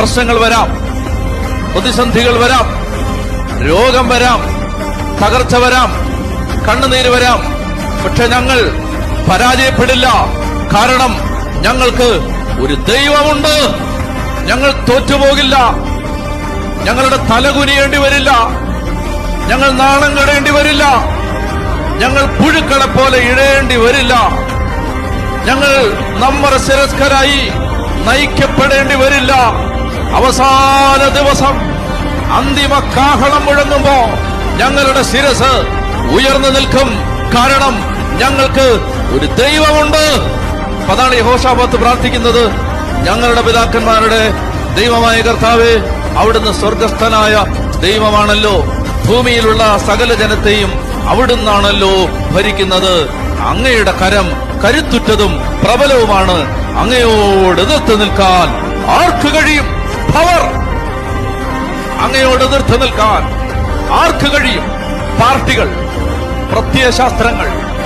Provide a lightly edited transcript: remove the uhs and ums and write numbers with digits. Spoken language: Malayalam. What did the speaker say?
പ്രശ്നങ്ങൾ വരാം, പ്രതിസന്ധികൾ വരാം, രോഗം വരാം, തകർച്ച വരാം, കണ്ണുനീര് വരാം. പക്ഷെ ഞങ്ങൾ പരാജയപ്പെടില്ല. കാരണം ഞങ്ങൾക്ക് ഒരു ദൈവമുണ്ട്. ഞങ്ങൾ തോറ്റുപോകില്ല. ഞങ്ങളുടെ തലകുനിയേണ്ടി വരില്ല. ഞങ്ങൾ നാണം കെടേണ്ടി വരില്ല. ഞങ്ങൾ പുഴുക്കളെ പോലെ ഇഴയേണ്ടി വരില്ല. ഞങ്ങൾ നമ്മുടെ ശിരസ്കരായി നയിക്കപ്പെടേണ്ടി വരില്ല. അവസാന ദിവസം അന്തിമ കാഹളം മുഴങ്ങുമ്പോ ഞങ്ങളുടെ ശിരസ് ഉയർന്നു നിൽക്കും. കാരണം ഞങ്ങൾക്ക് ഒരു ദൈവമുണ്ട്. അതാണ് യഹോശാഫാത്ത് പ്രാർത്ഥിക്കുന്നത്. ഞങ്ങളുടെ പിതാക്കന്മാരുടെ ദൈവമായ കർത്താവേ, അവിടുന്ന് സ്വർഗസ്ഥനായ ദൈവമാണല്ലോ. ഭൂമിയിലുള്ള സകല ജനത്തെയും അവിടുന്നാണല്ലോ ഭരിക്കുന്നത്. അങ്ങയുടെ കരം കരുത്തുറ്റതും പ്രബലവുമാണ്. അങ്ങയോട് എതിർത്ത് നിൽക്കാൻ ആർക്ക് കഴിയും? പവർ. അങ്ങയോട് എതിർത്ത് നിൽക്കാൻ ആർക്ക് കഴിയും? പാർട്ടികൾ, പ്രത്യയശാസ്ത്രങ്ങൾ,